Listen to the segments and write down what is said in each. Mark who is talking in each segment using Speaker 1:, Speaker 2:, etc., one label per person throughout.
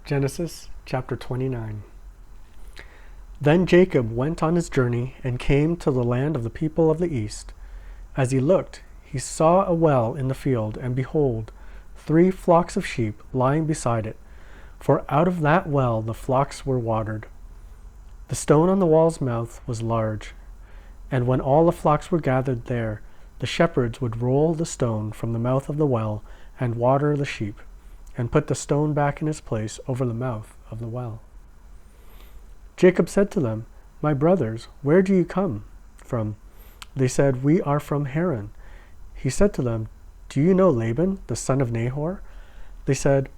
Speaker 1: Genesis chapter 29. Then Jacob went on his journey and came to the land of the people of the east. As he looked, he saw a well in the field, and behold, 3 flocks of sheep lying beside it, for out of that well the flocks were watered. The stone on the well's mouth was large, and when all the flocks were gathered there, the shepherds would roll the stone from the mouth of the well and water the sheep, and put the stone back in its place over the mouth of the well. Jacob said to them, "My brothers, where do you come from?" They said, "We are from Haran." He said to them, "Do you know Laban, the son of Nahor?" They said,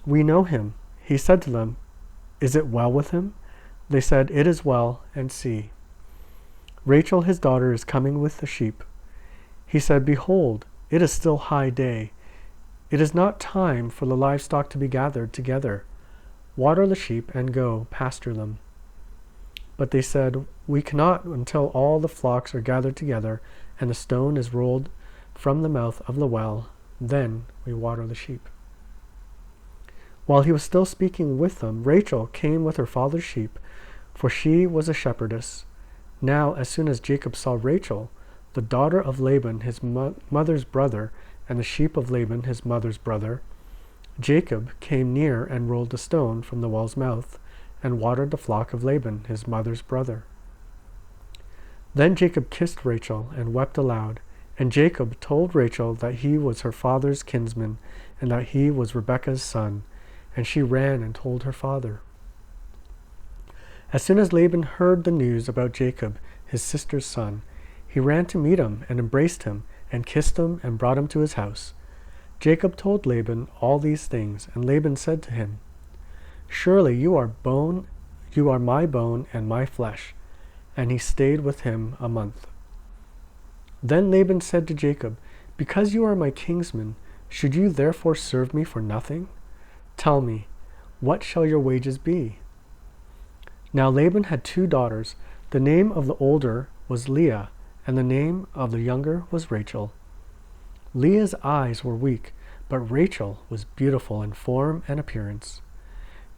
Speaker 1: "We know him." He said to them, "Is it well with him?" They said, "It is well, and see, Rachel his daughter is coming with the sheep." He said, "Behold, it is still high day. It is not time for the livestock to be gathered together. Water the sheep and go pasture them." But they said, "We cannot until all the flocks are gathered together and the stone is rolled from the mouth of the well. Then we water the sheep." While he was still speaking with them, Rachel came with her father's sheep, for she was a shepherdess. Now, as soon as Jacob saw Rachel, the daughter of Laban his mother's brother, and the sheep of Laban his mother's brother, Jacob came near and rolled a stone from the well's mouth, and watered the flock of Laban his mother's brother. Then Jacob kissed Rachel and wept aloud, and Jacob told Rachel that he was her father's kinsman, and that he was Rebekah's son, and she ran and told her father. As soon as Laban heard the news about Jacob, his sister's son, he ran to meet him and embraced him and kissed him and brought him to his house. Jacob told Laban all these things, and Laban said to him, "Surely you are my bone and my flesh." And he stayed with him a month. Then Laban said to Jacob, "Because you are my kinsman, should you therefore serve me for nothing? Tell me, what shall your wages be?" Now Laban had 2 daughters. The name of the older was Leah, and the name of the younger was Rachel. Leah's eyes were weak, but Rachel was beautiful in form and appearance.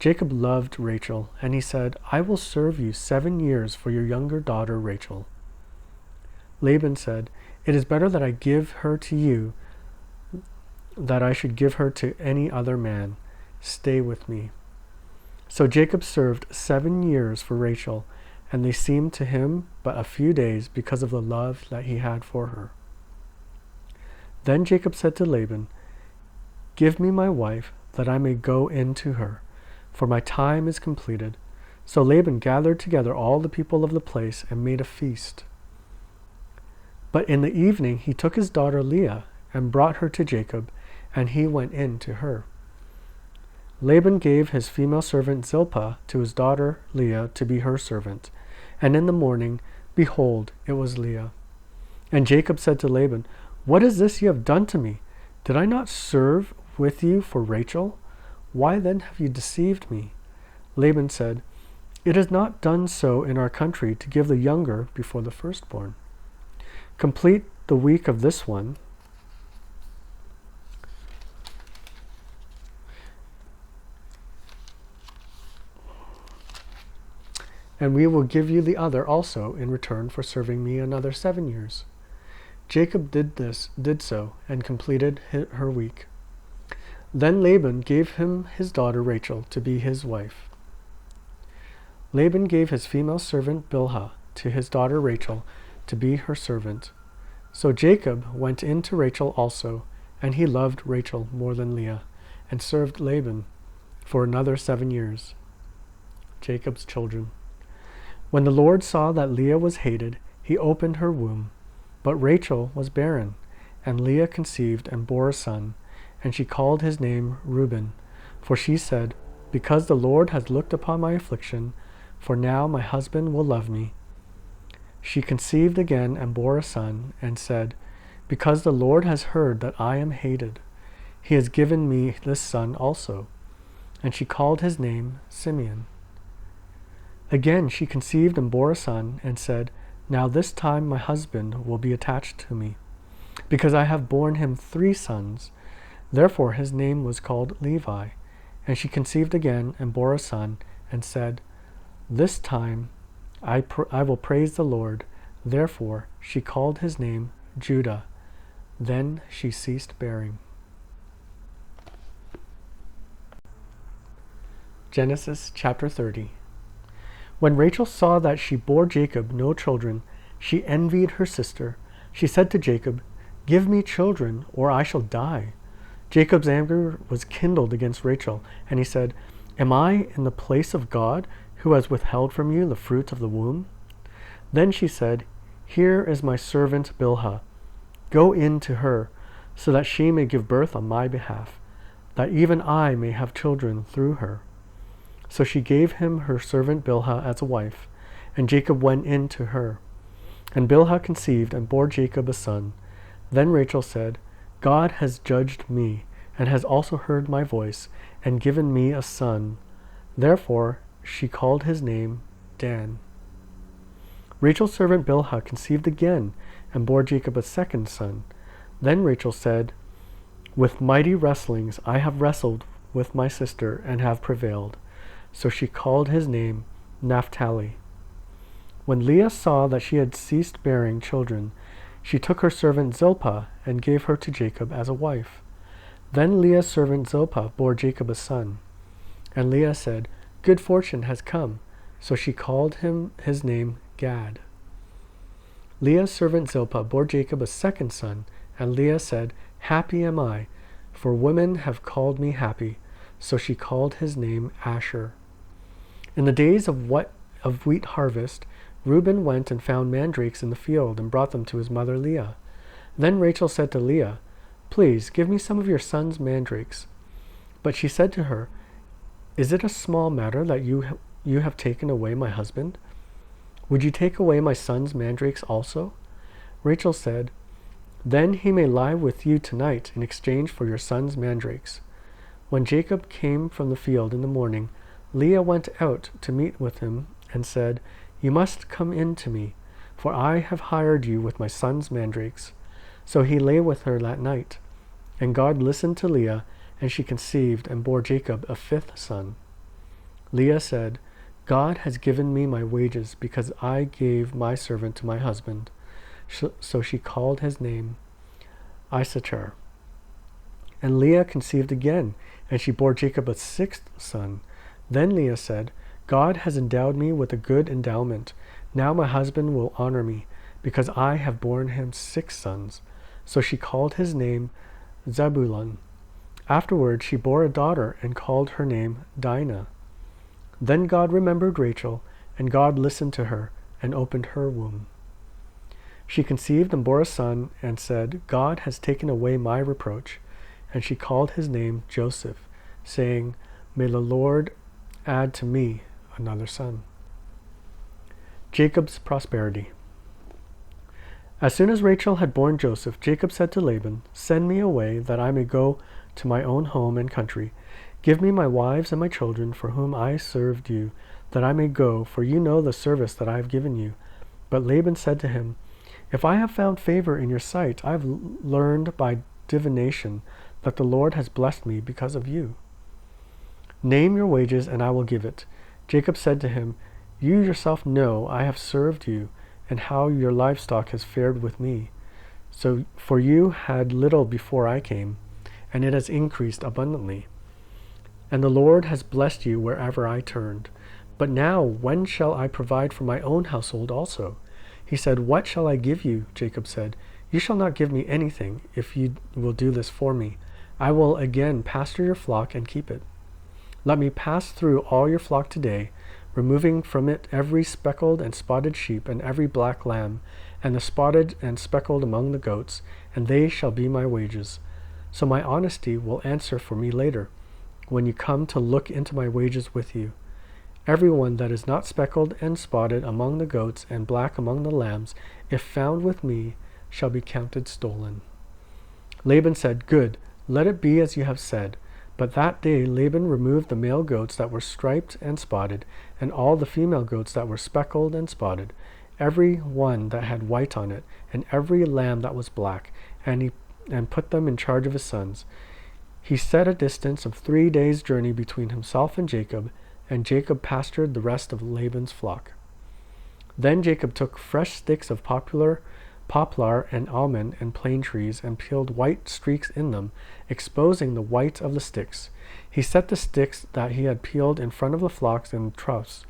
Speaker 1: Jacob loved Rachel, and he said, "I will serve you 7 years for your younger daughter Rachel." Laban said, "It is better that I give her to you than I should give her to any other man. Stay with me." So Jacob served 7 years for Rachel, and they seemed to him but a few days because of the love that he had for her. Then Jacob said to Laban, "Give me my wife, that I may go in to her, for my time is completed." So Laban gathered together all the people of the place and made a feast. But in the evening he took his daughter Leah and brought her to Jacob, and he went in to her. Laban gave his female servant Zilpah to his daughter Leah to be her servant. And in the morning, behold, it was Leah. And Jacob said to Laban, "What is this you have done to me? Did I not serve with you for Rachel? Why then have you deceived me?" Laban said, "It is not done so in our country to give the younger before the firstborn. Complete the week of this one, and we will give you the other also in return for serving me another 7 years." Jacob did so, and completed her week. Then Laban gave him his daughter Rachel to be his wife. Laban gave his female servant Bilhah to his daughter Rachel to be her servant. So Jacob went in to Rachel also, and he loved Rachel more than Leah, and served Laban for another 7 years. Jacob's children. When the Lord saw that Leah was hated, he opened her womb. But Rachel was barren, and Leah conceived and bore a son, and she called his name Reuben. For she said, "Because the Lord has looked upon my affliction, for now my husband will love me." She conceived again and bore a son, and said, "Because the Lord has heard that I am hated, he has given me this son also." And she called his name Simeon. Again she conceived and bore a son, and said, "Now this time my husband will be attached to me, because I have borne him 3 sons. Therefore his name was called Levi. And she conceived again and bore a son, and said, "This time I will praise the Lord." Therefore she called his name Judah. Then she ceased bearing. Genesis chapter 30. When Rachel saw that she bore Jacob no children, she envied her sister. She said to Jacob, "Give me children, or I shall die." Jacob's anger was kindled against Rachel, and he said, "Am I in the place of God, who has withheld from you the fruit of the womb?" Then she said, "Here is my servant Bilhah. Go in to her, so that she may give birth on my behalf, that even I may have children through her." So she gave him her servant Bilhah as a wife, and Jacob went in to her. And Bilhah conceived and bore Jacob a son. Then Rachel said, "God has judged me, and has also heard my voice, and given me a son." Therefore she called his name Dan. Rachel's servant Bilhah conceived again, and bore Jacob a second son. Then Rachel said, "With mighty wrestlings I have wrestled with my sister, and have prevailed." So she called his name Naphtali. When Leah saw that she had ceased bearing children, she took her servant Zilpah and gave her to Jacob as a wife. Then Leah's servant Zilpah bore Jacob a son. And Leah said, "Good fortune has come." So she called his name Gad. Leah's servant Zilpah bore Jacob a second son, and Leah said, "Happy am I, for women have called me happy." So she called his name Asher. In the days of wheat harvest, Reuben went and found mandrakes in the field and brought them to his mother Leah. Then Rachel said to Leah, "Please give me some of your son's mandrakes." But she said to her, "Is it a small matter that you have taken away my husband? Would you take away my son's mandrakes also?" Rachel said, "Then he may lie with you tonight in exchange for your son's mandrakes." When Jacob came from the field in the morning, Leah went out to meet with him and said, "You must come in to me, for I have hired you with my son's mandrakes." So he lay with her that night. And God listened to Leah, and she conceived and bore Jacob a fifth son. Leah said, "God has given me my wages, because I gave my servant to my husband." So she called his name Issachar. And Leah conceived again, and she bore Jacob a sixth son. Then Leah said, "God has endowed me with a good endowment. Now my husband will honor me, because I have borne him 6 sons." So she called his name Zebulun. Afterward she bore a daughter, and called her name Dinah. Then God remembered Rachel, and God listened to her, and opened her womb. She conceived and bore a son, and said, "God has taken away my reproach." And she called his name Joseph, saying, "May the Lord add to me another son." Jacob's prosperity. As soon as Rachel had borne Joseph, Jacob said to Laban, "Send me away, that I may go to my own home and country. Give me my wives and my children, for whom I served you, that I may go, for you know the service that I have given you." But Laban said to him, "If I have found favor in your sight, I have learned by divination that the Lord has blessed me because of you. Name your wages, and I will give it." Jacob said to him, "You yourself know I have served you, and how your livestock has fared with me. So for you had little before I came, and it has increased abundantly. And the Lord has blessed you wherever I turned. But now when shall I provide for my own household also?" He said, "What shall I give you?" Jacob said, "You shall not give me anything, if you will do this for me. I will again pasture your flock and keep it. Let me pass through all your flock today, removing from it every speckled and spotted sheep and every black lamb, and the spotted and speckled among the goats, and they shall be my wages. So my honesty will answer for me later, when you come to look into my wages with you. Every one that is not speckled and spotted among the goats and black among the lambs, if found with me, shall be counted stolen." Laban said, "Good, let it be as you have said." But that day Laban removed the male goats that were striped and spotted, and all the female goats that were speckled and spotted, every one that had white on it, and every lamb that was black, and put them in charge of his sons. He set a distance of 3 days' journey between himself and Jacob pastured the rest of Laban's flock. Then Jacob took fresh sticks of poplar and almond and plane trees and peeled white streaks in them, exposing the white of the sticks. He set the sticks that he had peeled in front of the flocks in troughs,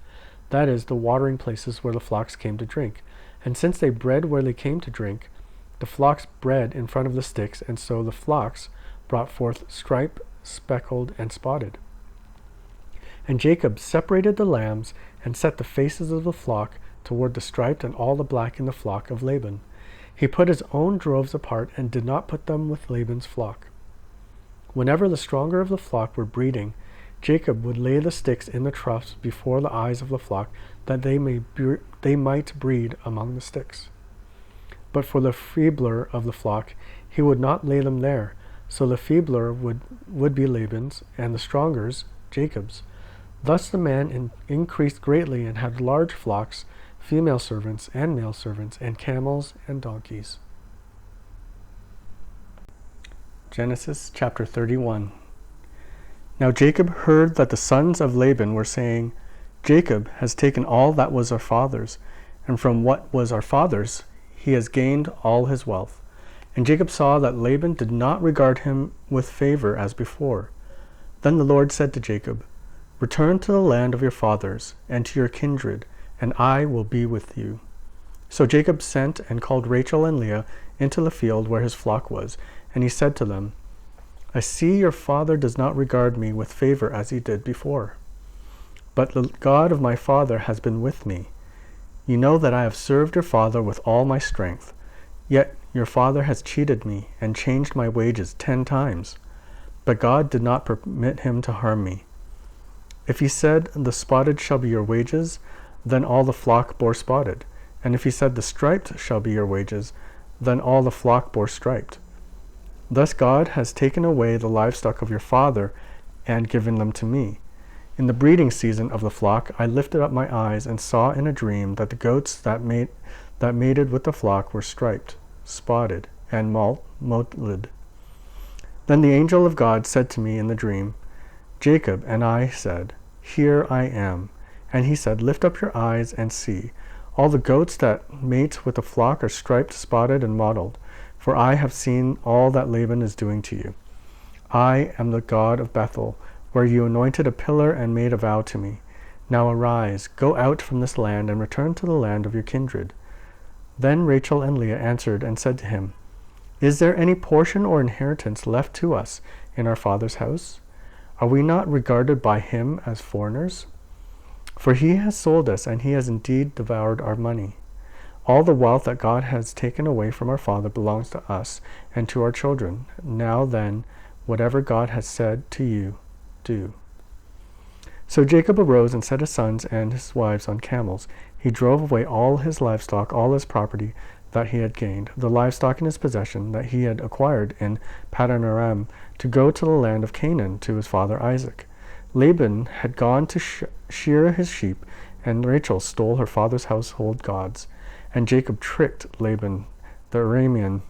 Speaker 1: that is, the watering places where the flocks came to drink. And since they bred where they came to drink, the flocks bred in front of the sticks, and so the flocks brought forth striped, speckled, and spotted. And Jacob separated the lambs and set the faces of the flock toward the striped and all the black in the flock of Laban. He put his own droves apart and did not put them with Laban's flock. Whenever the stronger of the flock were breeding, Jacob would lay the sticks in the troughs before the eyes of the flock, that they might breed among the sticks. But for the feebler of the flock, he would not lay them there, so the feebler would be Laban's, and the strongers Jacob's. Thus the man increased greatly and had large flocks, female servants and male servants, and camels and donkeys. Genesis chapter 31. Now Jacob heard that the sons of Laban were saying, Jacob has taken all that was our father's, and from what was our father's he has gained all his wealth. And Jacob saw that Laban did not regard him with favor as before. Then the Lord said to Jacob, Return to the land of your fathers, and to your kindred, and I will be with you. So Jacob sent and called Rachel and Leah into the field where his flock was, and he said to them, I see your father does not regard me with favor as he did before. But the God of my father has been with me. You know that I have served your father with all my strength. Yet your father has cheated me and changed my wages 10 times. But God did not permit him to harm me. If he said, The spotted shall be your wages, then all the flock bore spotted. And if he said, The striped shall be your wages, then all the flock bore striped. Thus God has taken away the livestock of your father and given them to me. In the breeding season of the flock, I lifted up my eyes and saw in a dream that the goats that mated with the flock were striped, spotted, and mottled. Then the angel of God said to me in the dream, Jacob, and I said, Here I am. And he said, Lift up your eyes and see. All the goats that mate with the flock are striped, spotted, and mottled, for I have seen all that Laban is doing to you. I am the God of Bethel, where you anointed a pillar and made a vow to me. Now arise, go out from this land, and return to the land of your kindred. Then Rachel and Leah answered and said to him, Is there any portion or inheritance left to us in our father's house? Are we not regarded by him as foreigners? For he has sold us, and he has indeed devoured our money. All the wealth that God has taken away from our father belongs to us and to our children. Now then, whatever God has said to you, do. So Jacob arose and set his sons and his wives on camels. He drove away all his livestock, all his property that he had gained, the livestock in his possession that he had acquired in Paddan Aram, to go to the land of Canaan to his father Isaac. Laban had gone to shear his sheep, and Rachel stole her father's household gods. And Jacob tricked Laban the Aramean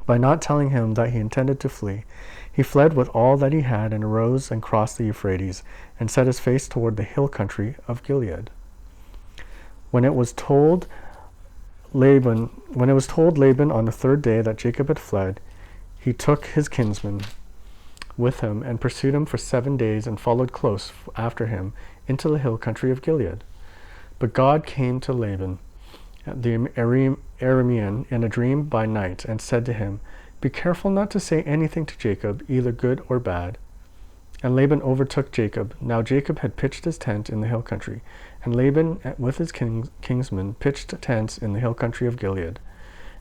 Speaker 1: by not telling him that he intended to flee. He fled with all that he had and arose and crossed the Euphrates and set his face toward the hill country of Gilead. When it was told Laban on the 3rd day that Jacob had fled, he took his kinsman with him and pursued him for 7 days and followed close after him into the hill country of Gilead. But God came to Laban, the Aramean, in a dream by night and said to him, Be careful not to say anything to Jacob, either good or bad. And Laban overtook Jacob. Now Jacob had pitched his tent in the hill country, and Laban with his kinsmen pitched tents in the hill country of Gilead.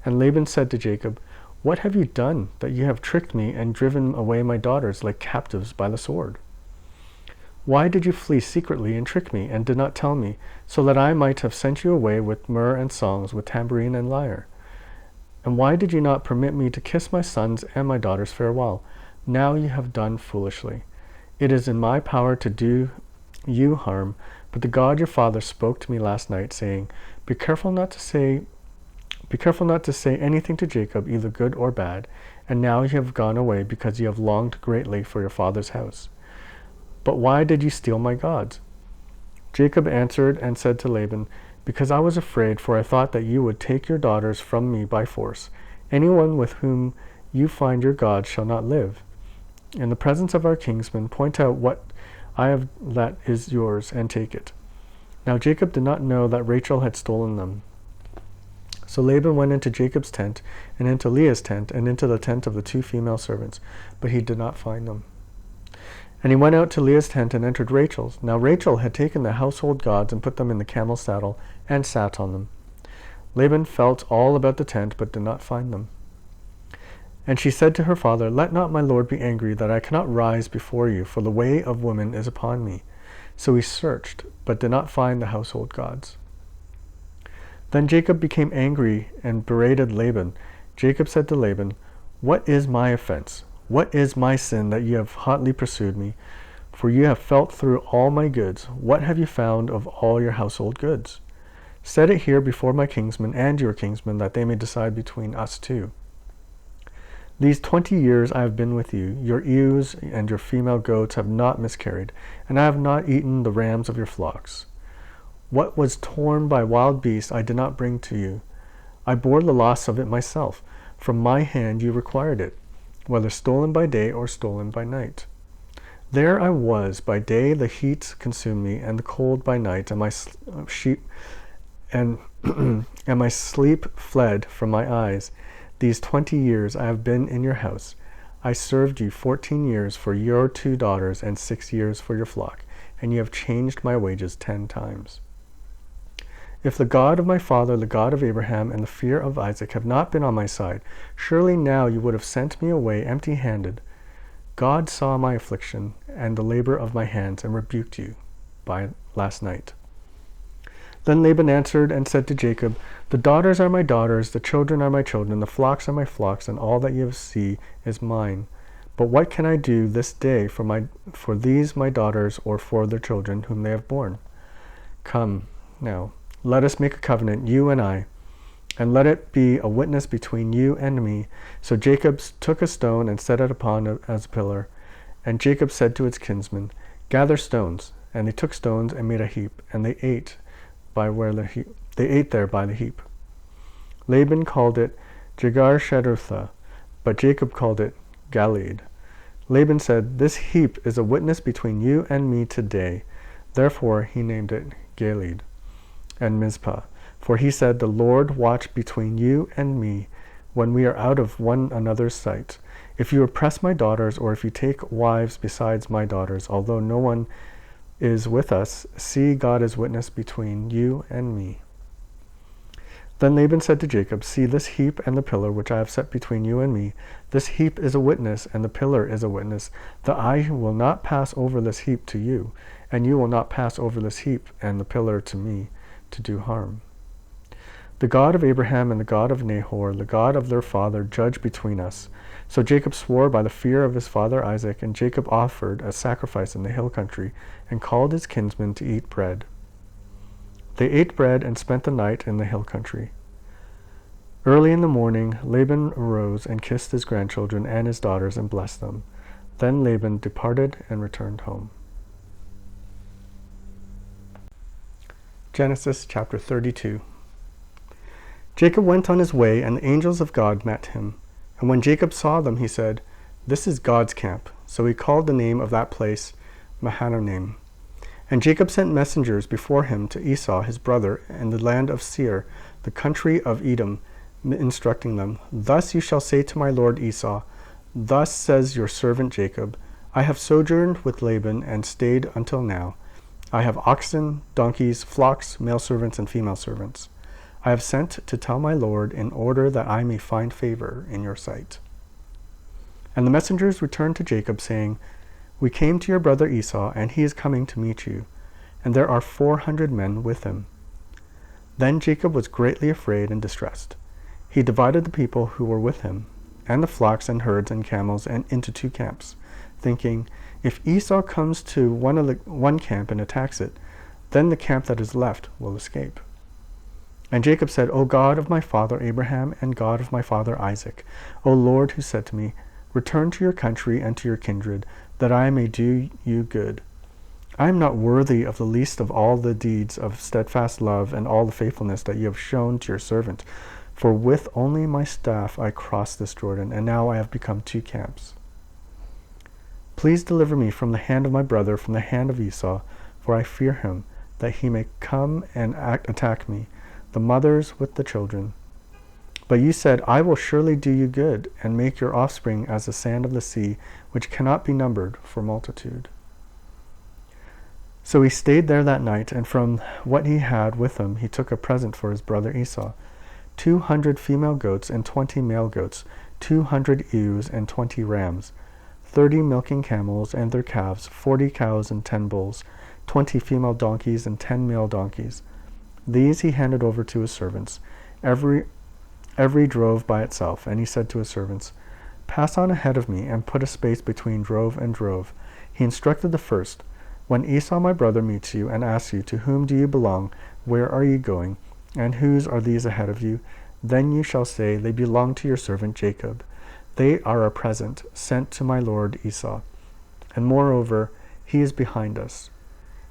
Speaker 1: And Laban said to Jacob, What have you done, that you have tricked me and driven away my daughters like captives by the sword? Why did you flee secretly and trick me, and did not tell me, so that I might have sent you away with myrrh and songs, with tambourine and lyre? And why did you not permit me to kiss my sons and my daughters farewell? Now you have done foolishly. It is in my power to do you harm, but the God your father spoke to me last night, saying, Be careful not to say anything to Jacob, either good or bad. and now you have gone away because you have longed greatly for your father's house. But why did you steal my gods?" Jacob answered and said to Laban, "Because I was afraid, for I thought that you would take your daughters from me by force. Anyone with whom you find your gods shall not live. In the presence of our kinsmen, point out what I have that is yours, and take it." Now Jacob did not know that Rachel had stolen them. So Laban went into Jacob's tent, and into Leah's tent, and into the tent of the 2 female servants, but he did not find them. And he went out to Leah's tent and entered Rachel's. Now Rachel had taken the household gods and put them in the camel's saddle, and sat on them. Laban felt all about the tent, but did not find them. And she said to her father, "Let not my lord be angry that I cannot rise before you, for the way of women is upon me." So he searched, but did not find the household gods. Then Jacob became angry and berated Laban. Jacob said to Laban, "What is my offense? What is my sin that you have hotly pursued me? For you have felt through all my goods. What have you found of all your household goods? Set it here before my kinsmen and your kinsmen, that they may decide between us 2. These 20 years I have been with you. Your ewes and your female goats have not miscarried, and I have not eaten the rams of your flocks. What was torn by wild beasts I did not bring to you. I bore the loss of it myself. From my hand you required it, whether stolen by day or stolen by night. There I was. By day the heat consumed me, and the cold by night, and my and my sleep fled from my eyes. These 20 years I have been in your house. I served you 14 years for your 2 daughters, and 6 years for your flock, and you have changed my wages 10 times. If the God of my father, the God of Abraham, and the fear of Isaac have not been on my side, surely now you would have sent me away empty-handed. God saw my affliction and the labor of my hands, and rebuked you by last night." Then Laban answered and said to Jacob, "The daughters are my daughters, the children are my children, the flocks are my flocks, and all that you see is mine. But what can I do this day for these my daughters, or for their children whom they have borne? Come now, let us make a covenant, you and I, and let it be a witness between you and me." So Jacob took a stone and set it upon it as a pillar. And Jacob said to his kinsmen, "Gather stones." And they took stones and made a heap, and they ate there by the heap. Laban called it Jegar-Shadutha, but Jacob called it Galeed. Laban said, "This heap is a witness between you and me today." Therefore he named it Galeed and Mizpah. For he said, "The Lord watch between you and me when we are out of one another's sight. If you oppress my daughters, or if you take wives besides my daughters, although no one is with us, see, God is witness between you and me." Then Laban said to Jacob, "See this heap and the pillar which I have set between you and me. This heap is a witness, and the pillar is a witness, that I will not pass over this heap to you, and you will not pass over this heap and the pillar to me, to do harm. The God of Abraham and the God of Nahor, the God of their father, judge between us." So Jacob swore by the fear of his father Isaac, and Jacob offered a sacrifice in the hill country, and called his kinsmen to eat bread. They ate bread and spent the night in the hill country. Early in the morning Laban arose and kissed his grandchildren and his daughters and blessed them. Then Laban departed and returned home. Genesis chapter 32. Jacob went on his way, and the angels of God met him. And when Jacob saw them, he said, "This is God's camp." So he called the name of that place Mahanaim. And Jacob sent messengers before him to Esau his brother in the land of Seir, the country of Edom, instructing them, "Thus you shall say to my lord Esau, Thus says your servant Jacob, I have sojourned with Laban and stayed until now. I have oxen, donkeys, flocks, male servants, and female servants. I have sent to tell my lord in order that I may find favor in your sight." And the messengers returned to Jacob, saying, "We came to your brother Esau, and he is coming to meet you, and there are 400 men with him." Then Jacob was greatly afraid and distressed. He divided the people who were with him, and the flocks and herds and camels, and into 2 camps, thinking, "If Esau comes to one camp and attacks it, then the camp that is left will escape." And Jacob said, O God of my father Abraham and God of my father Isaac, O Lord, who said to me, Return to your country and to your kindred, that I may do you good. I am not worthy of the least of all the deeds of steadfast love and all the faithfulness that you have shown to your servant. For with only my staff I crossed this Jordan, and now I have become two camps. Please deliver me from the hand of my brother, from the hand of Esau, for I fear him, that he may come and attack me, the mothers with the children. But you said, I will surely do you good, and make your offspring as the sand of the sea, which cannot be numbered for multitude. So he stayed there that night, and from what he had with him he took a present for his brother Esau, 200 female goats and 20 male goats, 200 ewes and 20 rams, 30 milking camels and their calves, 40 cows and 10 bulls, 20 female donkeys and 10 male donkeys. These he handed over to his servants, every drove by itself, and he said to his servants, Pass on ahead of me, and put a space between drove and drove. He instructed the first, When Esau my brother meets you, and asks you, To whom do you belong? Where are you going? And whose are these ahead of you? Then you shall say, They belong to your servant Jacob. They are a present sent to my lord Esau. And moreover, he is behind us.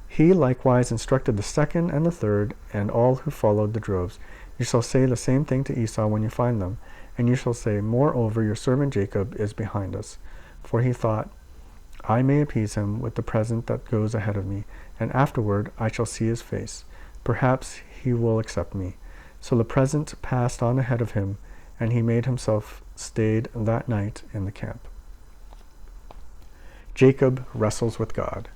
Speaker 1: He likewise instructed the second and the third, and all who followed the droves. You shall say the same thing to Esau when you find them. And you shall say, Moreover, your servant Jacob is behind us. For he thought, I may appease him with the present that goes ahead of me, and afterward I shall see his face. Perhaps he will accept me. So the present passed on ahead of him, and he made himself stayed that night in the camp. Jacob wrestles with God.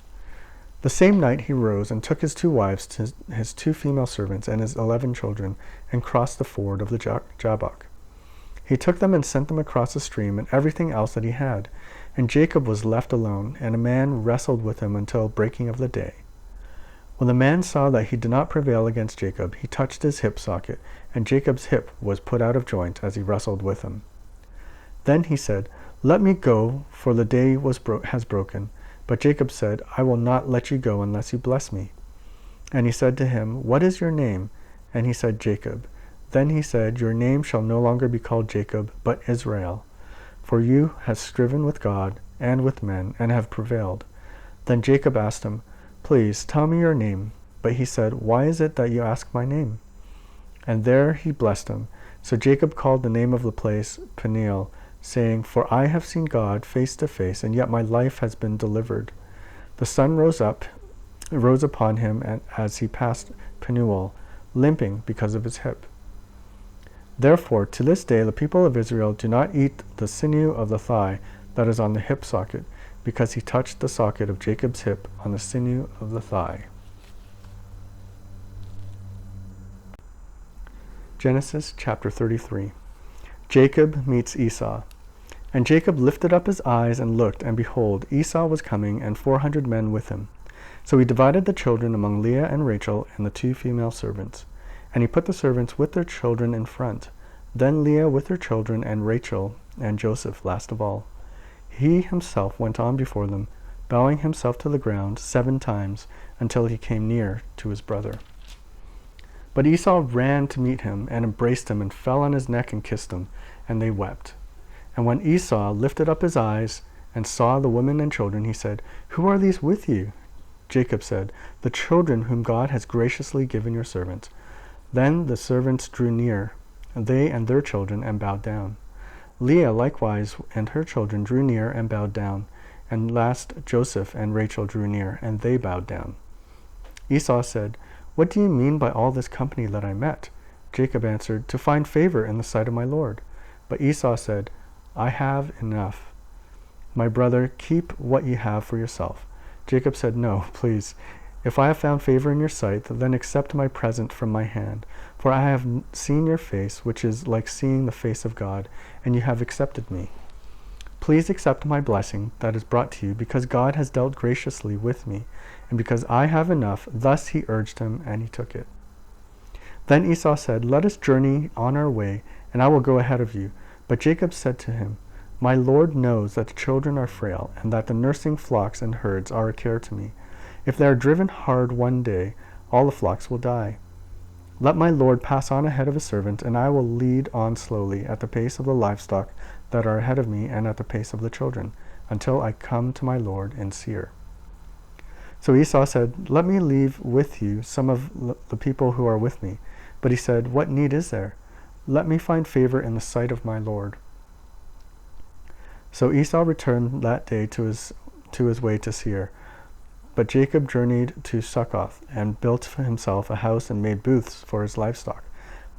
Speaker 1: The same night he rose and took his 2 wives, his 2 female servants, and his 11 children, and crossed the ford of the Jabbok. He took them and sent them across the stream and everything else that he had. And Jacob was left alone, and a man wrestled with him until breaking of the day. When the man saw that he did not prevail against Jacob, he touched his hip socket, and Jacob's hip was put out of joint as he wrestled with him. Then he said, Let me go, for the day has broken. But Jacob said, I will not let you go unless you bless me. And he said to him, What is your name? And he said, Jacob. Then he said, Your name shall no longer be called Jacob, but Israel. For you have striven with God and with men, and have prevailed. Then Jacob asked him, Please tell me your name. But he said, Why is it that you ask my name? And there he blessed him. So Jacob called the name of the place Peniel, saying, For I have seen God face to face, and yet my life has been delivered. The sun rose upon him as he passed Penuel, limping because of his hip. Therefore, to this day, the people of Israel do not eat the sinew of the thigh that is on the hip socket, because he touched the socket of Jacob's hip on the sinew of the thigh. Genesis chapter 33. Jacob meets Esau. And Jacob lifted up his eyes and looked, and behold, Esau was coming, and 400 men with him. So he divided the children among Leah and Rachel and the 2 female servants. And he put the servants with their children in front, then Leah with her children, and Rachel and Joseph last of all. He himself went on before them, bowing himself to the ground 7 times, until he came near to his brother. But Esau ran to meet him, and embraced him, and fell on his neck and kissed him, and they wept. And when Esau lifted up his eyes and saw the women and children, he said, Who are these with you? Jacob said, The children whom God has graciously given your servant. Then the servants drew near, they and their children, and bowed down. Leah likewise and her children drew near and bowed down. And last Joseph and Rachel drew near, and they bowed down. Esau said, What do you mean by all this company that I met? Jacob answered, To find favor in the sight of my Lord. But Esau said, I have enough. My brother, keep what you have for yourself. Jacob said, No, please. If I have found favor in your sight, then accept my present from my hand. For I have seen your face, which is like seeing the face of God, and you have accepted me. Please accept my blessing that is brought to you, because God has dealt graciously with me, and because I have enough. Thus he urged him, and he took it. Then Esau said, Let us journey on our way, and I will go ahead of you. But Jacob said to him, My Lord knows that the children are frail, and that the nursing flocks and herds are a care to me. If they are driven hard one day, all the flocks will die. Let my lord pass on ahead of his servant, and I will lead on slowly at the pace of the livestock that are ahead of me and at the pace of the children, until I come to my lord in Seir." So Esau said, "Let me leave with you some of the people who are with me." But he said, "What need is there? Let me find favor in the sight of my lord." So Esau returned that day to his way to Seir. But Jacob journeyed to Succoth, and built for himself a house and made booths for his livestock.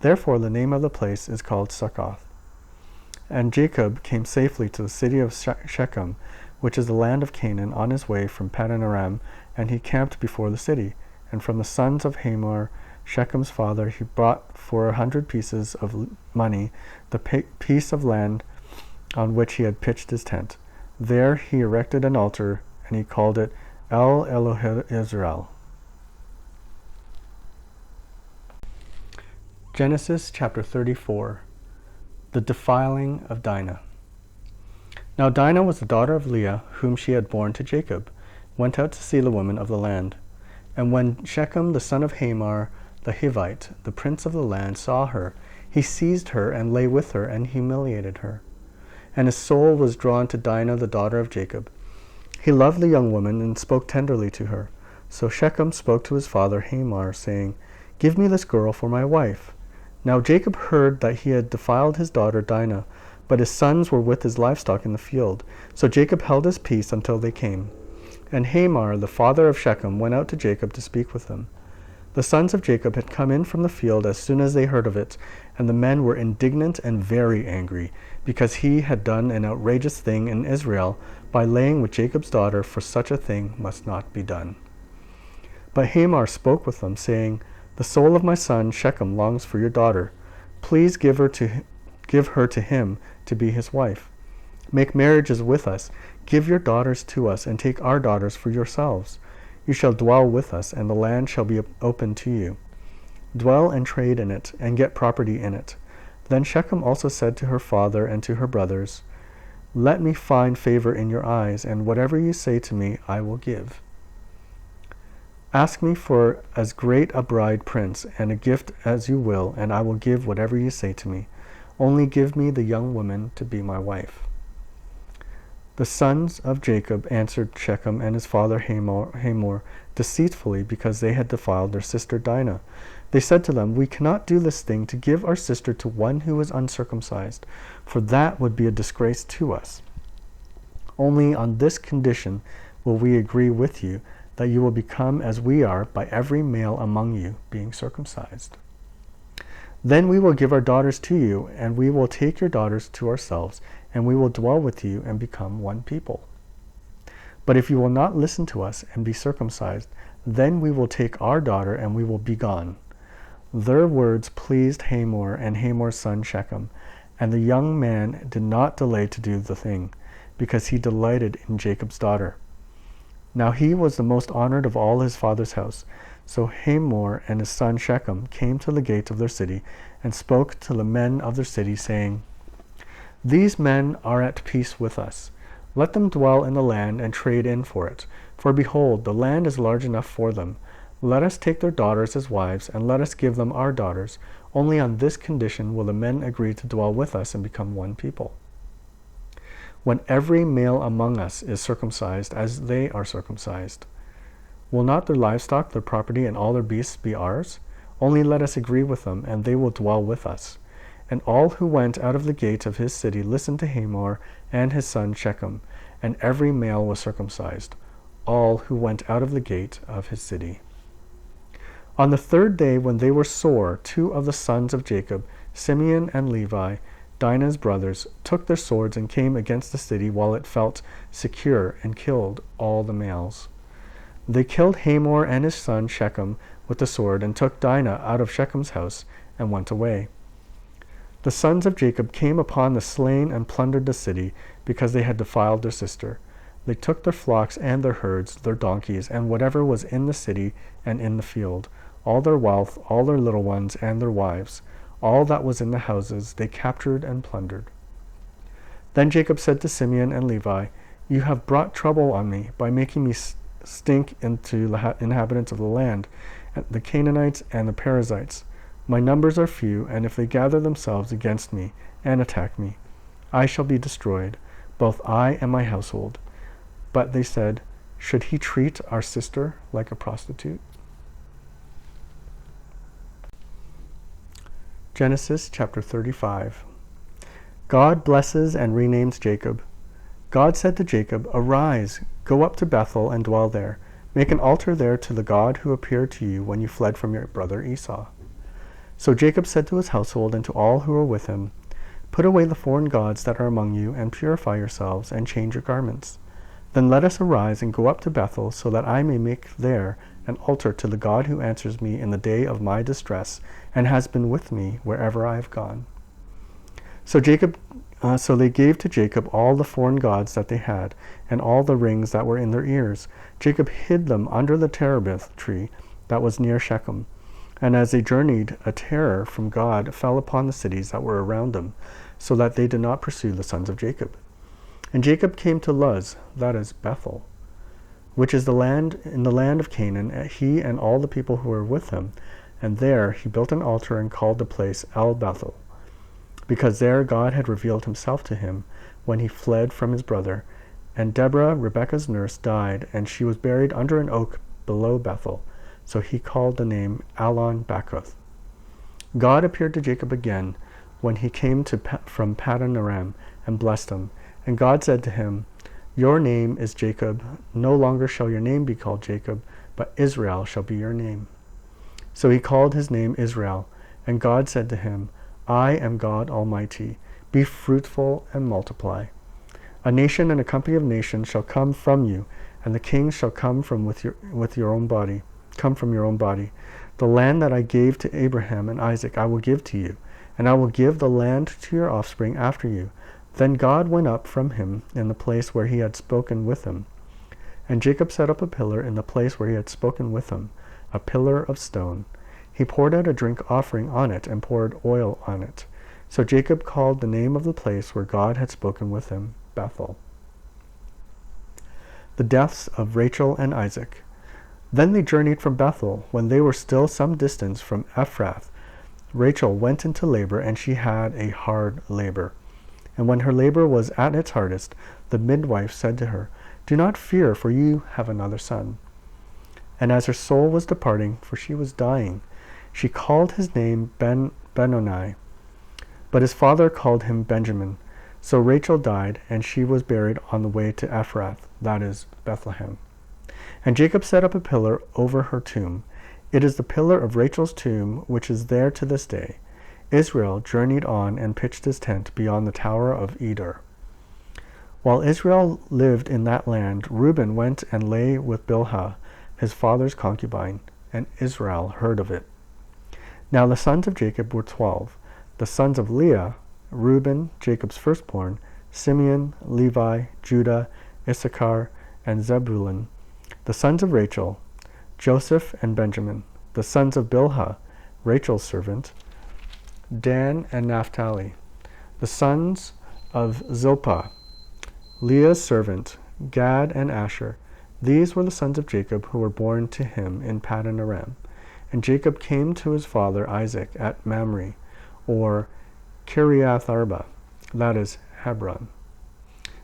Speaker 1: Therefore the name of the place is called Succoth. And Jacob came safely to the city of Shechem, which is the land of Canaan, on his way from Paddan Aram, and he camped before the city. And from the sons of Hamor, Shechem's father, he brought for 100 pieces of money the piece of land on which he had pitched his tent. There he erected an altar, and he called it El Elohe Israel. Genesis chapter 34. The defiling of Dinah. Now Dinah was the daughter of Leah, whom she had borne to Jacob, went out to see the women of the land. And when Shechem the son of Hamor the Hivite, the prince of the land, saw her, he seized her and lay with her and humiliated her. And his soul was drawn to Dinah the daughter of Jacob. He loved the young woman and spoke tenderly to her. So Shechem spoke to his father Hamor, saying, "Give me this girl for my wife." Now Jacob heard that he had defiled his daughter Dinah, but his sons were with his livestock in the field. So Jacob held his peace until they came. And Hamor, the father of Shechem, went out to Jacob to speak with him. The sons of Jacob had come in from the field as soon as they heard of it, and the men were indignant and very angry, because he had done an outrageous thing in Israel by laying with Jacob's daughter, for such a thing must not be done. But Hamor spoke with them, saying, "The soul of my son Shechem longs for your daughter. Please give her to him to be his wife. Make marriages with us. Give your daughters to us, and take our daughters for yourselves. You shall dwell with us, and the land shall be open to you. Dwell and trade in it, and get property in it." Then Shechem also said to her father and to her brothers, "Let me find favor in your eyes, and whatever you say to me I will give. Ask me for as great a bride prince and a gift as you will, and I will give whatever you say to me. Only give me the young woman to be my wife." The sons of Jacob answered Shechem and his father Hamor deceitfully, because they had defiled their sister Dinah. They said to them, "We cannot do this thing to give our sister to one who is uncircumcised, for that would be a disgrace to us. Only on this condition will we agree with you, that you will become as we are by every male among you being circumcised. Then we will give our daughters to you, and we will take your daughters to ourselves, and we will dwell with you and become one people. But if you will not listen to us and be circumcised, then we will take our daughter and we will be gone." Their words pleased Hamor and Hamor's son Shechem, and the young man did not delay to do the thing, because he delighted in Jacob's daughter. Now he was the most honored of all his father's house. So Hamor and his son Shechem came to the gate of their city, and spoke to the men of their city, saying, "These men are at peace with us. Let them dwell in the land and trade in for it. For behold, the land is large enough for them. Let us take their daughters as wives, and let us give them our daughters. Only on this condition will the men agree to dwell with us and become one people. When every male among us is circumcised as they are circumcised, will not their livestock, their property, and all their beasts be ours? Only let us agree with them, and they will dwell with us." And all who went out of the gate of his city listened to Hamor and his son Shechem, and every male was circumcised, all who went out of the gate of his city. On the third day, when they were sore, 2 of the sons of Jacob, Simeon and Levi, Dinah's brothers, took their swords and came against the city while it felt secure, and killed all the males. They killed Hamor and his son Shechem with the sword, and took Dinah out of Shechem's house, and went away. The sons of Jacob came upon the slain and plundered the city, because they had defiled their sister. They took their flocks and their herds, their donkeys, and whatever was in the city and in the field, all their wealth, all their little ones, and their wives, all that was in the houses, they captured and plundered. Then Jacob said to Simeon and Levi, "You have brought trouble on me by making me stink into the inhabitants of the land, the Canaanites and the Perizzites. My numbers are few, and if they gather themselves against me and attack me, I shall be destroyed, both I and my household. But they said, should he treat our sister like a prostitute? Genesis chapter 35. God blesses and renames Jacob. God said to Jacob, arise, go up to Bethel and dwell there. Make an altar there to the God who appeared to you when you fled from your brother Esau. So Jacob said to his household and to all who were with him, put away the foreign gods that are among you, and purify yourselves, and change your garments. Then let us arise and go up to Bethel, so that I may make there an altar to the God who answers me in the day of my distress, and has been with me wherever I have gone. So they gave to Jacob all the foreign gods that they had, and all the rings that were in their ears. Jacob hid them under the terebinth tree that was near Shechem. And as they journeyed, a terror from God fell upon the cities that were around them, so that they did not pursue the sons of Jacob. And Jacob came to Luz, that is Bethel, which is in the land of Canaan, he and all the people who were with him. And there he built an altar and called the place El Bethel, because there God had revealed himself to him when he fled from his brother. And Deborah, Rebekah's nurse, died, and she was buried under an oak below Bethel. So he called the name Allon Bachuth. God appeared to Jacob again when he came from Paddan Aram and blessed him. And God said to him, your name is Jacob. No longer shall your name be called Jacob, but Israel shall be your name. So he called his name Israel. And God said to him, I am God Almighty. Be fruitful and multiply. A nation and a company of nations shall come from you, and the kings shall come from your own body. The land that I gave to Abraham and Isaac I will give to you, and I will give the land to your offspring after you. Then God went up from him in the place where he had spoken with him. And Jacob set up a pillar in the place where he had spoken with him, a pillar of stone. He poured out a drink offering on it and poured oil on it. So Jacob called the name of the place where God had spoken with him, Bethel. The deaths of Rachel and Isaac. Then they journeyed from Bethel. When they were still some distance from Ephrath, Rachel went into labor, and she had a hard labor. And when her labor was at its hardest, the midwife said to her, do not fear, for you have another son. And as her soul was departing, for she was dying, she called his name Benoni, but his father called him Benjamin. So Rachel died, and she was buried on the way to Ephrath, that is, Bethlehem. And Jacob set up a pillar over her tomb. It is the pillar of Rachel's tomb, which is there to this day. Israel journeyed on and pitched his tent beyond the tower of Eder. While Israel lived in that land, Reuben went and lay with Bilhah, his father's concubine, and Israel heard of it. Now the sons of Jacob were 12. The sons of Leah, Reuben, Jacob's firstborn, Simeon, Levi, Judah, Issachar, and Zebulun. The sons of Rachel, Joseph and Benjamin. The sons of Bilhah, Rachel's servant, Dan and Naphtali. The sons of Zilpah, Leah's servant, Gad and Asher. These were the sons of Jacob who were born to him in Paddan Aram. And Jacob came to his father Isaac at Mamre, or Kiriath Arba, that is, Hebron,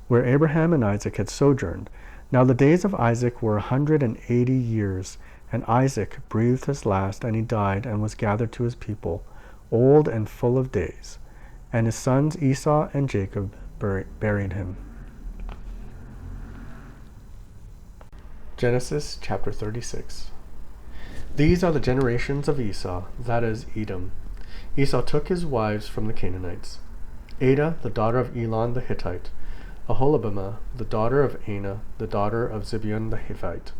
Speaker 1: where Abraham and Isaac had sojourned. Now the days of Isaac were 180 years, and Isaac breathed his last, and he died and was gathered to his people, old and full of days. And his sons Esau and Jacob buried him. Genesis chapter 36. These are the generations of Esau, that is, Edom. Esau took his wives from the Canaanites: Adah, the daughter of Elon the Hittite; Aholibamah, the daughter of Anah, the daughter of Zibeon the Hittite;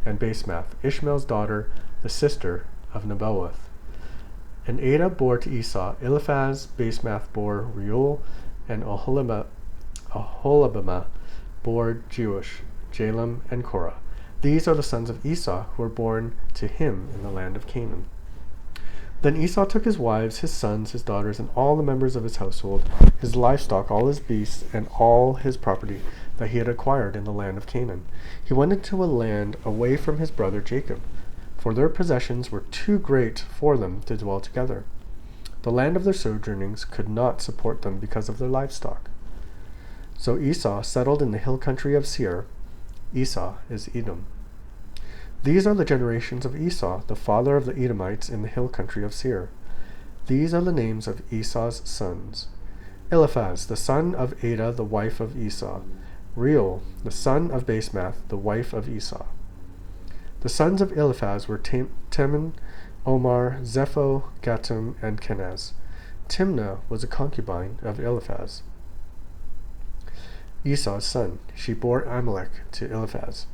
Speaker 1: and Basemath, Ishmael's daughter, the sister of Nebaioth. And Adah bore to Esau Eliphaz. Basemath bore Reuel, and Aholibamah bore Jeush, Jalam, and Korah. These are the sons of Esau who were born to him in the land of Canaan. Then Esau took his wives, his sons, his daughters, and all the members of his household, his livestock, all his beasts, and all his property that he had acquired in the land of Canaan. He went into a land away from his brother Jacob, for their possessions were too great for them to dwell together. The land of their sojournings could not support them because of their livestock. So Esau settled in the hill country of Seir. Esau is Edom. These are the generations of Esau, the father of the Edomites in the hill country of Seir. These are the names of Esau's sons: Eliphaz, the son of Adah, the wife of Esau; Reuel, the son of Basemath, the wife of Esau. The sons of Eliphaz were Teman, Omar, Zepho, Gatam, and Kenaz. Timnah was a concubine of Eliphaz, Esau's son. She bore Amalek to Eliphaz.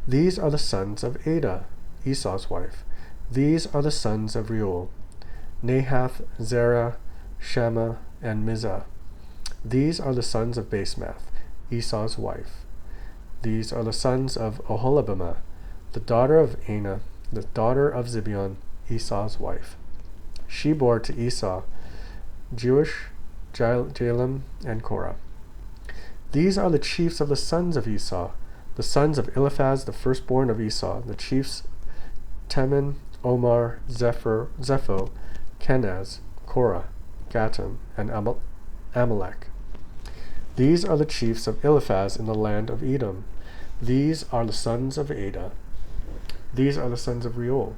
Speaker 1: These are the sons of Adah, Esau's wife. These are the sons of Reuel: Nahath, Zerah, Shammah, and Mizah. These are the sons of Basemath, Esau's wife. These are the sons of Oholibamah, the daughter of Anah, the daughter of Zibeon, Esau's wife. She bore to Esau Jeush, Jalem, and Korah. These are the chiefs of the sons of Esau, the sons of Eliphaz, the firstborn of Esau, the chiefs Teman, Omar, Zepho, Kenaz, Korah, Gatam, and Amalek. These are the chiefs of Eliphaz in the land of Edom. These are the sons of Adah. These are the sons of Reuel,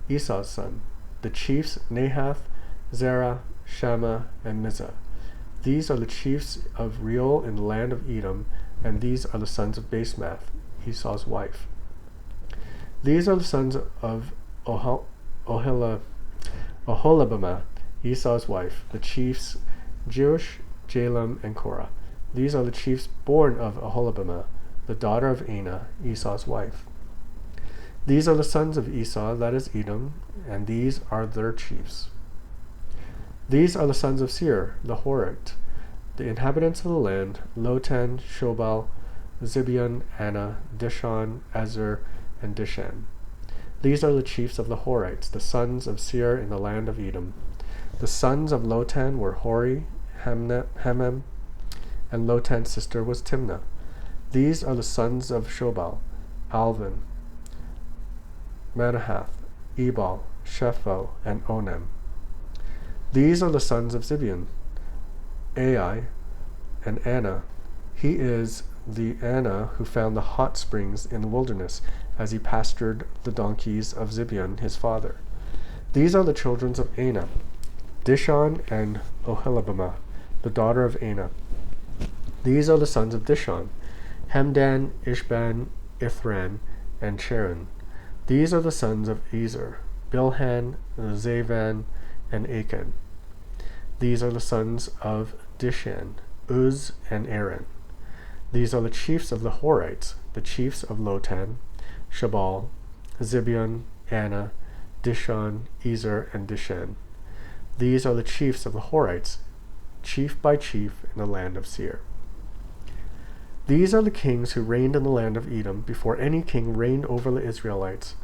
Speaker 1: Esau's son, the chiefs Nahath, Zerah, Shammah, and Mizah. These are the chiefs of Reuel in the land of Edom, and these are the sons of Basemath, Esau's wife. These are the sons of Oholibamah, Esau's wife, the chiefs Jeush, Jalem, and Korah. These are the chiefs born of Oholibamah, the daughter of Anah, Esau's wife. These are the sons of Esau, that is Edom, and these are their chiefs. These are the sons of Seir, the Horite, the inhabitants of the land: Lotan, Shobal, Zibeon, Anah, Dishon, Ezer, and Dishan. These are the chiefs of the Horites, the sons of Seir in the land of Edom. The sons of Lotan were Hori, Hamem, and Lotan's sister was Timnah. These are the sons of Shobal: Alvin, Manahath, Ebal, Shepho, and Onem. These are the sons of Zibeon: Ai and Anah. He is the Anah who found the hot springs in the wilderness as he pastured the donkeys of Zibeon his father. These are the children of Anah: Dishon and Oholibamah, the daughter of Anah. These are the sons of Dishon: Hemdan, Ishban, Ithran, and Sharon. These are the sons of Ezer: Bilhan, Zavan, and Achan. These are the sons of Dishan: Uz and Aaron. These are the chiefs of the Horites, the chiefs of Lotan: Shabal, Zibeon, Anah, Dishon, Ezer, and Dishan. These are the chiefs of the Horites, chief by chief in the land of Seir. These are the kings who reigned in the land of Edom before any king reigned over the Israelites.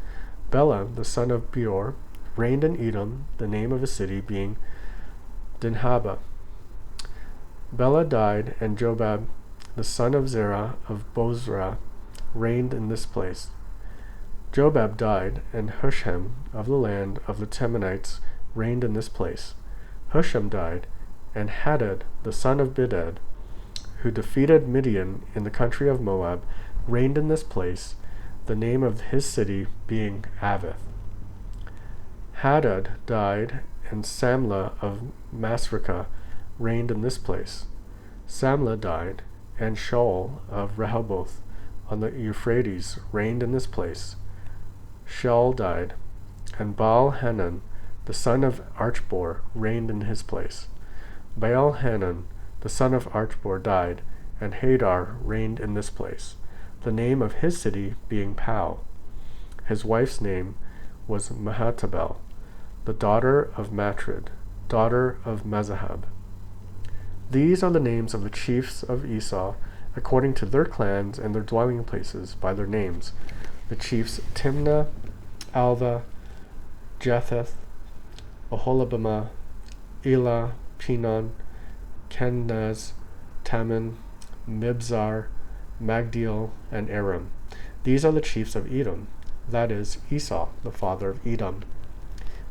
Speaker 1: Bela, the son of Beor, reigned in Edom, the name of his city being Dinhabah. Bela died, and Jobab, the son of Zerah of Bozrah, reigned in this place. Jobab died, and Hushem of the land of the Temanites reigned in this place. Hushem died, and Hadad, the son of Bedad, who defeated Midian in the country of Moab, reigned in this place, the name of his city being Avith. Hadad died, and Samlah of Masrekah reigned in this place. Samlah died, and Shaul of Rehoboth on the Euphrates reigned in this place. Shaul died, and Baal-Hanan, the son of Archbor, reigned in his place. Baal-Hanan, the son of Archbor, died, and Hadar reigned in this place, the name of his city being Pau. His wife's name was Mehetabel, the daughter of Matred, daughter of Mezahab. These are the names of the chiefs of Esau, according to their clans and their dwelling places, by their names: the chiefs Timnah, Alva, Jetheth, Oholibamah, Elah, Pinon, Kenaz, Taman, Mibzar, Magdiel, and Aram. These are the chiefs of Edom. that is, Esau, the father of Edom,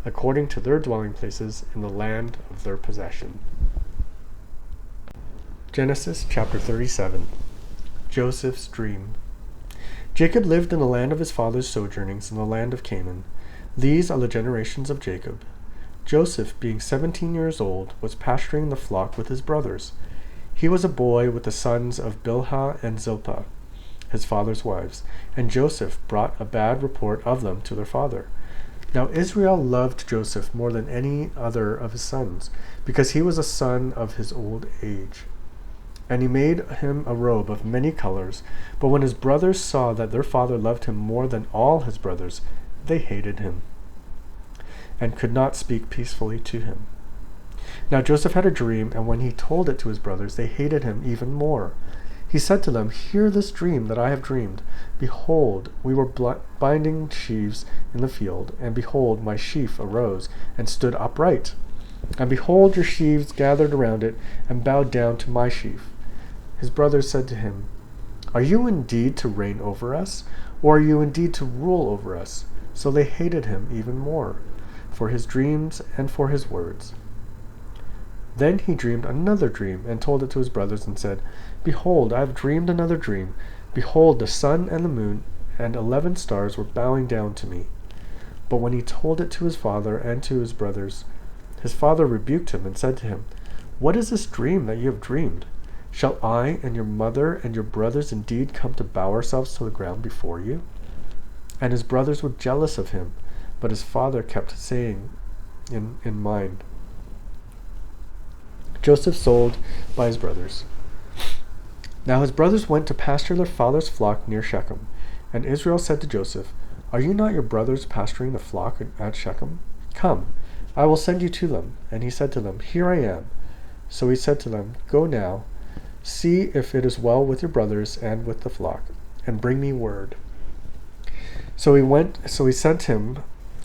Speaker 1: according to their dwelling places in the land of their possession. Genesis chapter 37. Joseph's dream. Jacob lived in the land of his father's sojournings in the land of Canaan. These are the generations of Jacob. Joseph, being 17 years old, was pasturing the flock with his brothers. He was a boy with the sons of Bilhah and Zilpah, his father's wives, and Joseph brought a bad report of them to their father. Now Israel loved Joseph more than any other of his sons, because he was a son of his old age. And he made him a robe of many colors. But when his brothers saw that their father loved him more than all his brothers, they hated him, and could not speak peacefully to him. Now Joseph had a dream, and when he told it to his brothers, they hated him even more. He said to them, "Hear this dream that I have dreamed. Behold, we were binding sheaves in the field, and behold, my sheaf arose and stood upright. And behold, your sheaves gathered around it and bowed down to my sheaf." His brothers said to him, "Are you indeed to reign over us, or are you indeed to rule over us?" So they hated him even more, for his dreams and for his words. Then he dreamed another dream, and told it to his brothers, and said, "Behold, I have dreamed another dream. Behold, the sun and the moon and 11 stars were bowing down to me." But when he told it to his father and to his brothers, his father rebuked him and said to him, "What is this dream that you have dreamed? Shall I and your mother and your brothers indeed come to bow ourselves to the ground before you?" And his brothers were jealous of him, but his father kept saying in mind. Joseph sold by his brothers. Now his brothers went to pasture their father's flock near Shechem. And Israel said to Joseph, "Are you not your brothers pasturing the flock at Shechem? Come, I will send you to them." And he said to them, "Here I am." So he said to them, "Go now, see if it is well with your brothers and with the flock, and bring me word." So he sent him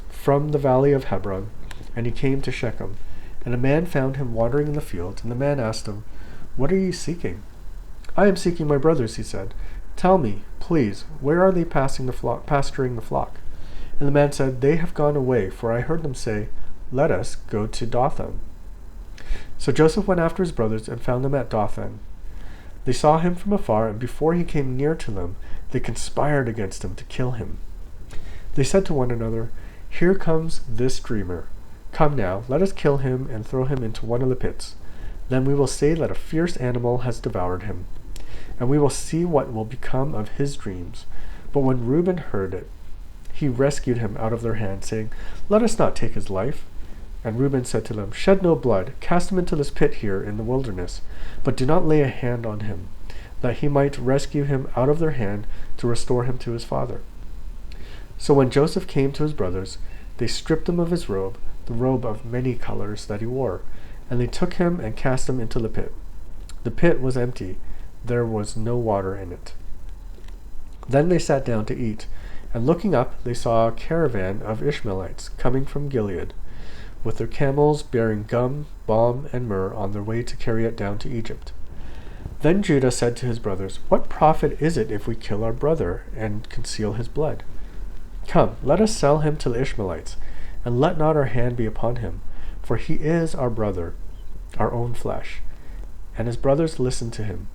Speaker 1: from the valley of Hebron, and he came to Shechem. And a man found him wandering in the field, and the man asked him, "What are you seeking?" "I am seeking my brothers," he said. "Tell me, please, where are they pasturing the flock?" And the man said, "They have gone away, for I heard them say, 'Let us go to Dothan.'" So Joseph went after his brothers and found them at Dothan. They saw him from afar, and before he came near to them, they conspired against him to kill him. They said to one another, "Here comes this dreamer. Come now, let us kill him and throw him into one of the pits. Then we will say that a fierce animal has devoured him, and we will see what will become of his dreams." But when Reuben heard it, he rescued him out of their hand, saying, "Let us not take his life." And Reuben said to them, "Shed no blood, cast him into this pit here in the wilderness, but do not lay a hand on him, that he might rescue him out of their hand to restore him to his father." So when Joseph came to his brothers, they stripped him of his robe, the robe of many colors that he wore, and they took him and cast him into the pit. The pit was empty, there was no water in it. Then they sat down to eat, and looking up they saw a caravan of Ishmaelites coming from Gilead, with their camels bearing gum, balm, and myrrh on their way to carry it down to Egypt. Then Judah said to his brothers, "What profit is it if we kill our brother and conceal his blood? Come, let us sell him to the Ishmaelites, and let not our hand be upon him, for he is our brother, our own flesh." And his brothers listened to him.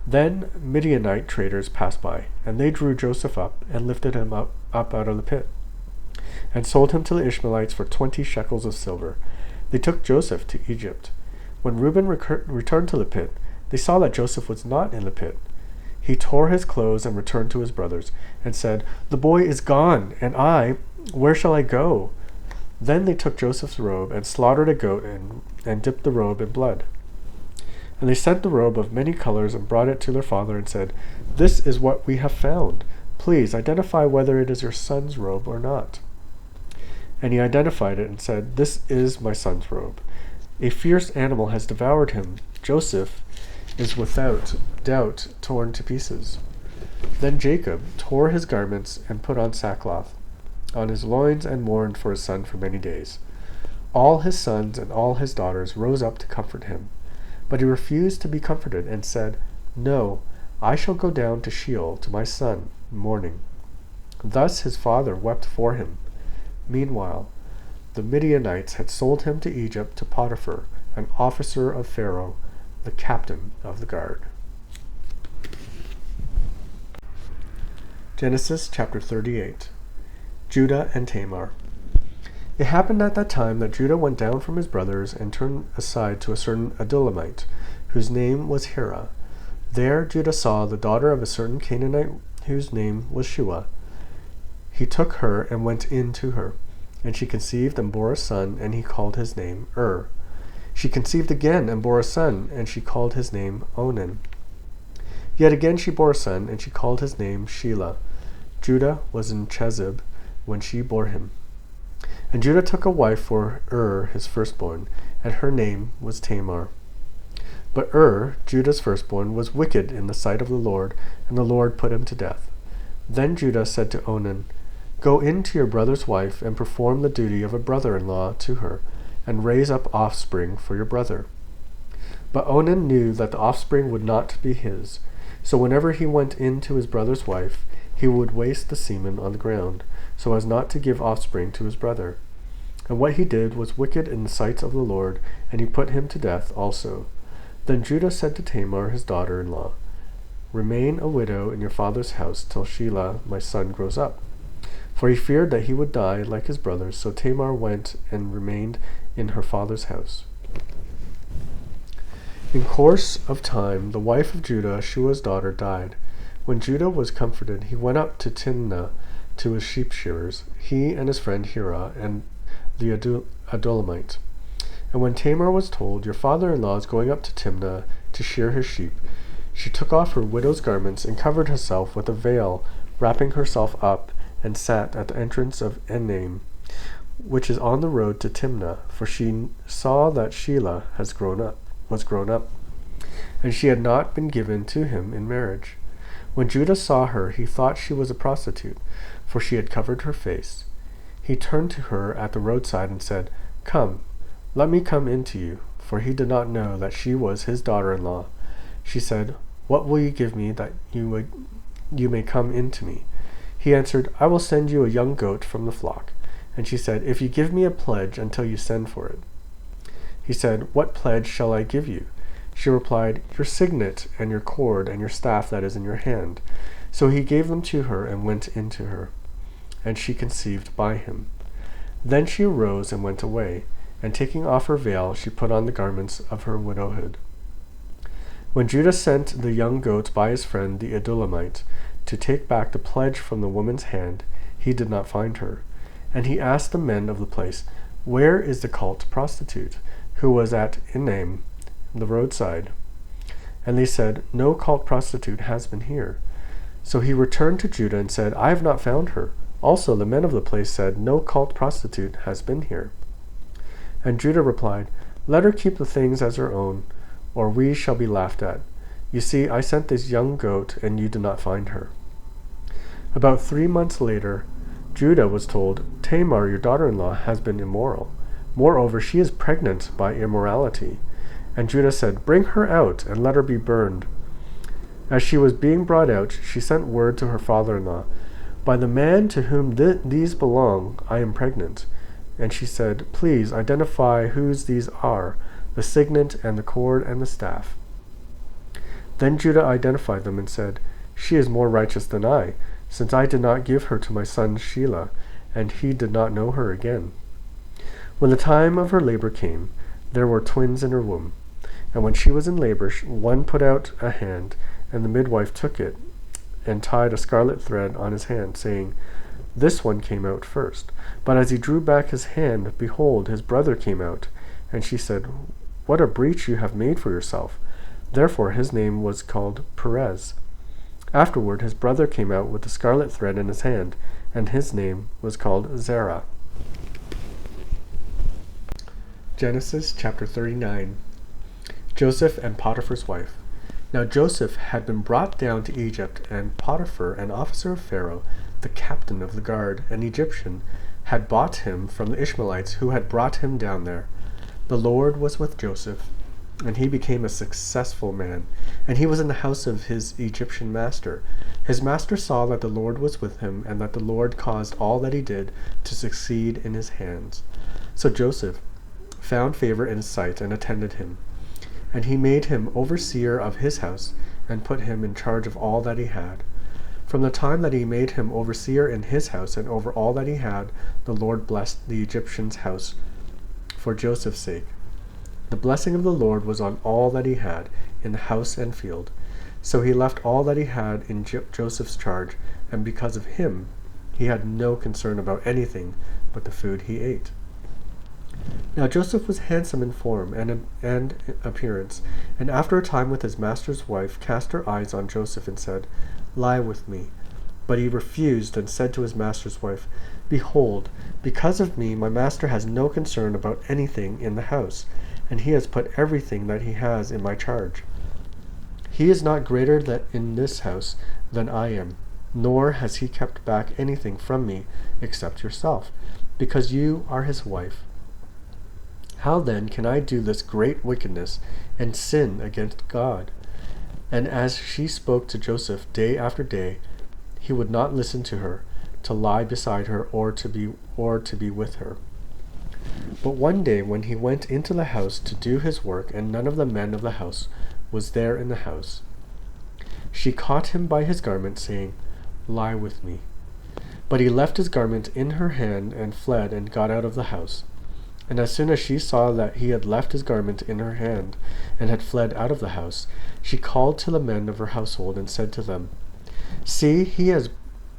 Speaker 1: Then Midianite traders passed by, and they drew Joseph up and lifted him up out of the pit, and sold him to the Ishmaelites for 20 shekels of silver. They took Joseph to Egypt. When Reuben returned to the pit, they saw that Joseph was not in the pit. He tore his clothes and returned to his brothers, and said, "The boy is gone, and I, where shall I go?" Then they took Joseph's robe and slaughtered a goat and dipped the robe in blood. And they sent the robe of many colors and brought it to their father and said, "This is what we have found. Please identify whether it is your son's robe or not." And he identified it and said, "This is my son's robe. A fierce animal has devoured him. Joseph is without doubt torn to pieces." Then Jacob tore his garments and put on sackcloth on his loins and mourned for his son for many days. All his sons and all his daughters rose up to comfort him. But he refused to be comforted and said, "No, I shall go down to Sheol to my son, mourning."
Speaker 2: Thus his father wept for him. Meanwhile, the Midianites had sold him to Egypt to Potiphar, an officer of Pharaoh, the captain of the guard. Genesis chapter 38. Judah and Tamar. It happened at that time that Judah went down from his brothers and turned aside to a certain Adullamite, whose name was Hira. There Judah saw the daughter of a certain Canaanite whose name was Shua. He took her and went in to her, and she conceived and bore a son, and he called his name She conceived again and bore a son, and she called his name Onan. Yet again she bore a son, and she called his name Shelah. Judah was in Chezib when she bore him. And Judah took a wife for his firstborn, and her name was Tamar. But Judah's firstborn, was wicked in the sight of the Lord, and the Lord put him to death. Then Judah said to Onan, Go in to your brother's wife, and perform the duty of a brother-in-law to her, and raise up offspring for your brother. But Onan knew that the offspring would not be his, so whenever he went in to his brother's wife, he would waste the semen on the ground, so as not to give offspring to his brother. And what he did was wicked in the sight of the Lord, and he put him to death also. Then Judah said to Tamar his daughter-in-law, Remain a widow in your father's house till Shelah my son grows up. For he feared that he would die like his brothers, so Tamar went and remained in her father's house. In course of time, the wife of Judah, Shua's daughter, died. When Judah was comforted, he went up to Timnah to his sheep shearers, he and his friend Hira and the Adullamite. And when Tamar was told, Your father-in-law is going up to Timnah to shear his sheep, she took off her widow's garments and covered herself with a veil, wrapping herself up, and sat at the entrance of Enaim, which is on the road to Timnah, for she saw that Shelah was grown up, and she had not been given to him in marriage. When Judah saw her, he thought she was a prostitute, for she had covered her face. He turned to her at the roadside and said, Come, let me come in to you, for he did not know that she was his daughter-in-law. She said, What will you give me that you may come in to me? He answered, I will send you a young goat from the flock. And she said, If you give me a pledge until you send for it. He said, What pledge shall I give you? She replied, Your signet and your cord and your staff that is in your hand. So he gave them to her and went in to her. And she conceived by him. Then she arose and went away, and taking off her veil, she put on the garments of her widowhood. When Judah sent the young goat by his friend the Adullamite to take back the pledge from the woman's hand, he did not find her. And he asked the men of the place, Where is the cult prostitute, who was at Enaim, the roadside? And they said, No cult prostitute has been here. So he returned to Judah and said, I have not found her. Also the men of the place said, No cult prostitute has been here. And Judah replied, Let her keep the things as her own, or we shall be laughed at. You see, I sent this young goat, and you did not find her. About 3 months later, Judah was told, Tamar, your daughter-in-law, has been immoral. Moreover, she is pregnant by immorality. And Judah said, Bring her out, and let her be burned. As she was being brought out, she sent word to her father-in-law, By the man to whom these belong, I am pregnant. And she said, Please identify whose these are, the signet and the cord and the staff. Then Judah identified them and said, She is more righteous than I, since I did not give her to my son Shelah, and he did not know her again. When the time of her labor came, there were twins in her womb. And when she was in labor, one put out a hand, and the midwife took it and tied a scarlet thread on his hand, saying, This one came out first. But as he drew back his hand, behold, his brother came out. And she said, What a breach you have made for yourself. Therefore his name was called Perez. Afterward his brother came out with the scarlet thread in his hand, and his name was called Zerah. Genesis chapter 39. Joseph and Potiphar's wife. Now Joseph had been brought down to Egypt, and Potiphar, an officer of Pharaoh, the captain of the guard, an Egyptian, had bought him from the Ishmaelites who had brought him down there. The Lord was with Joseph, and he became a successful man, and he was in the house of his Egyptian master. His master saw that the Lord was with him, and that the Lord caused all that he did to succeed in his hands. So Joseph found favor in his sight and attended him. And he made him overseer of his house, and put him in charge of all that he had. From the time that he made him overseer in his house and over all that he had, the Lord blessed the Egyptian's house for Joseph's sake. The blessing of the Lord was on all that he had, in the house and field. So he left all that he had in Joseph's charge, and because of him, he had no concern about anything but the food he ate. Now Joseph was handsome in form and appearance, and after a time with his master's wife cast her eyes on Joseph and said, "Lie with me." But he refused and said to his master's wife, "Behold, because of me my master has no concern about anything in the house, and he has put everything that he has in my charge. He is not greater in this house than I am, nor has he kept back anything from me except yourself, because you are his wife. How then can I do this great wickedness and sin against God?" And as she spoke to Joseph day after day, he would not listen to her, to lie beside her, or to be with her. But one day when he went into the house to do his work, and none of the men of the house was there in the house, she caught him by his garment, saying, "Lie with me." But he left his garment in her hand and fled and got out of the house. And as soon as she saw that he had left his garment in her hand and had fled out of the house, she called to the men of her household and said to them, "See, he has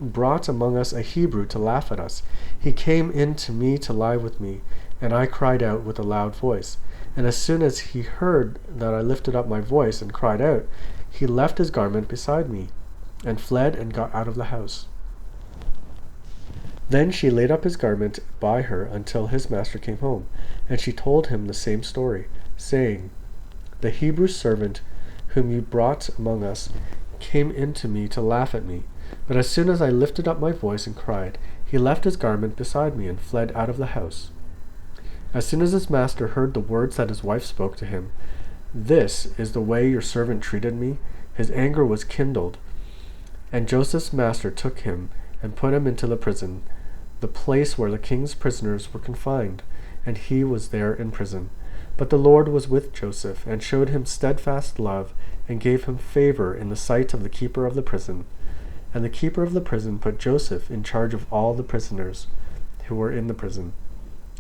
Speaker 2: brought among us a Hebrew to laugh at us. He came in to me to lie with me, and I cried out with a loud voice. And as soon as he heard that I lifted up my voice and cried out, he left his garment beside me, and fled and got out of the house." Then she laid up his garment by her until his master came home, and she told him the same story, saying, "The Hebrew servant whom you brought among us came in to me to laugh at me. But as soon as I lifted up my voice and cried, he left his garment beside me and fled out of the house." As soon as his master heard the words that his wife spoke to him, "This is the way your servant treated me," his anger was kindled. And Joseph's master took him and put him into the prison, the place where the king's prisoners were confined, and he was there in prison. But the Lord was with Joseph, and showed him steadfast love, and gave him favor in the sight of the keeper of the prison. And the keeper of the prison put Joseph in charge of all the prisoners who were in the prison.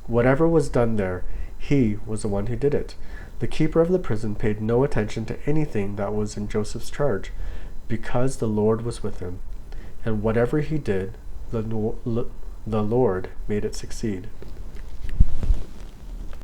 Speaker 2: Whatever was done there, he was the one who did it. The keeper of the prison paid no attention to anything that was in Joseph's charge, because the Lord was with him. And whatever he did, the Lord made it succeed.